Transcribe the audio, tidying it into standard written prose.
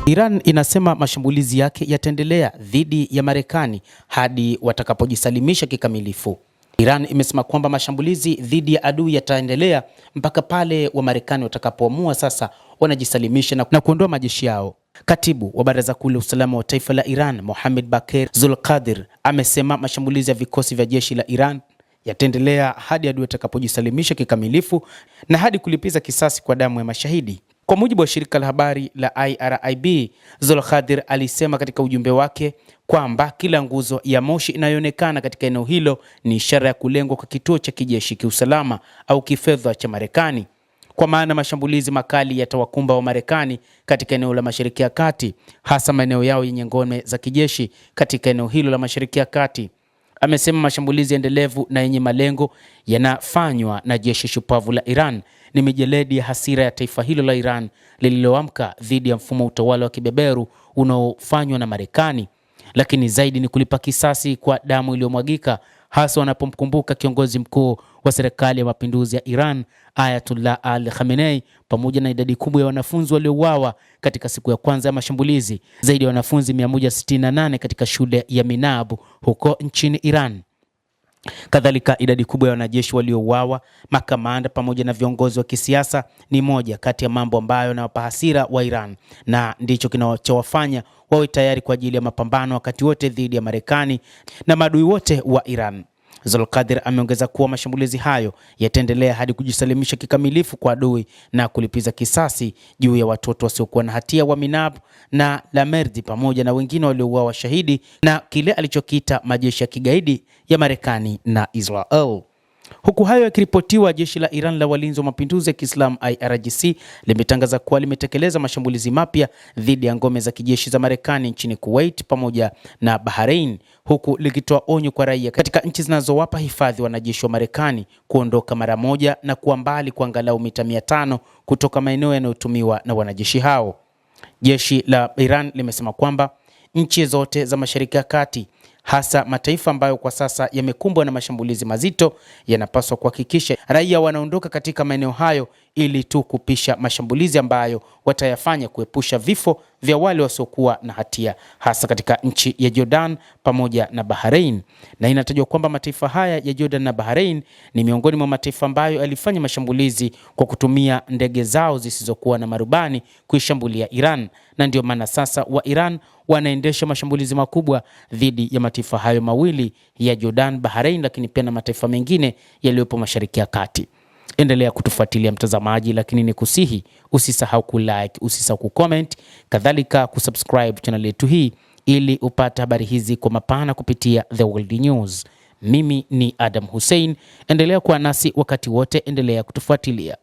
Iran inasema mashambulizi yake yataendelea dhidi ya Marekani hadi watakapojisalimisha kikamilifu. Iran imesema kwamba mashambulizi dhidi ya adui yataendelea mpaka pale wa Marekani watakapoamua sasa wanajisalimisha na kuondoa majeshi yao. Katibu wa Baraza Kuu la Usalama wa Taifa la Iran, Mohammad Bagher Zulqadir, amesema mashambulizi ya vikosi vya jeshi la Iran yataendelea hadi adui atakapojisalimisha kikamilifu na hadi kulipiza kisasi kwa damu ya mashahidi. Kwa mujibu wa shirika la habari la IRIB, Zulqadir alisema katika ujumbe wake kwamba kila nguzo ya moshi inayoonekana katika eneo hilo ni ishara ya kulengwa kwa kituo cha kijeshi, kiusalama au kifedha cha Marekani. Kwa maana mashambulizi makali yatawakumba wa Marekani katika eneo la Mashariki ya Kati, hasa maeneo yao yenye ngome za kijeshi katika eneo hilo la Mashariki ya Kati. Amesema mashambulizi endelevu na yenye malengo yanafanywa na jeshi shupavu la Iran ni mijeledi ya hasira ya taifa hilo la Iran lililoamka dhidi ya mfumo wa utawala wa kibeberu unaofanywa na Marekani, lakini zaidi ni kulipa kisasi kwa damu iliyomwagika, hasa wanapomkumbuka kiongozi mkuu wa serikali ya mapinduzi ya Iran Ayatollah Ali Khamenei pamoja na idadi kubwa ya wanafunzi waliouawa katika siku ya kwanza ya mashambulizi, zaidi ya wanafunzi 168 katika shule ya Minab huko nchini Iran. Kadhalika idadi kubwa ya wanajeshi waliouawa, makamanda pamoja na viongozi wa kisiasa ni moja kati ya mambo ambayo yanawapa hasira wa Iran na ndicho kinachowafanya wawe tayari kwa ajili ya mapambano wakati wote dhidi ya Marekani na maadui wote wa Iran. Zulqadir ameongeza kuwa mashambulizi hayo yataendelea hadi kujisalimisha kikamilifu kwa adui na kulipiza kisasi juu ya watoto wasiokuwa na hatia wa Minab na Lamerdi pamoja na wengine waliouawa shahidi na kile alichokiita majeshi ya kigaidi ya Marekani na Israel. Huku hayo yakiripotiwa, jeshi la Iran la walinzi wa mapinduzi ya Kiislamu IRGC limetangaza kuwa limetekeleza mashambulizi mapya dhidi ya ngome za kijeshi za Marekani nchini Kuwait pamoja na Bahrain, huku likitoa onyo kwa raia katika nchi zinazowapa hifadhi wanajeshi wa Marekani kuondoka mara moja na kuwa mbali kwa angalau mita 500 kutoka maeneo yanayotumiwa na wanajeshi hao. Jeshi la Iran limesema kwamba nchi zote za Mashariki ya Kati, hasa mataifa ambayo kwa sasa yamekumbwa na mashambulizi mazito, yanapaswa kuhakikisha raia wanaondoka katika maeneo hayo ili tu kupisha mashambulizi ambayo watayafanya kuepusha vifo vya wale wasiokuwa na hatia, hasa katika nchi ya Jordan pamoja na Bahrain. Na inatajwa kwamba mataifa haya ya Jordan na Bahrain ni miongoni mwa mataifa ambayo yalifanya mashambulizi kwa kutumia ndege zao zisizokuwa na marubani kuishambulia Iran, na ndio maana sasa wa Iran wanaendesha mashambulizi makubwa dhidi ya mataifa hayo mawili ya Jordan, Bahrain, lakini pia na mataifa mengine yaliyopo Mashariki ya Kati. Endelea kutufuatilia mtazamaji, lakini ni kusihi usisahau kulike, usisahau kucomment, kadhalika kusubscribe channel yetu hii ili upate habari hizi kwa mapana kupitia The World News. Mimi ni Adam Hussein, endelea kuwa nasi wakati wote, endelea kutufuatilia.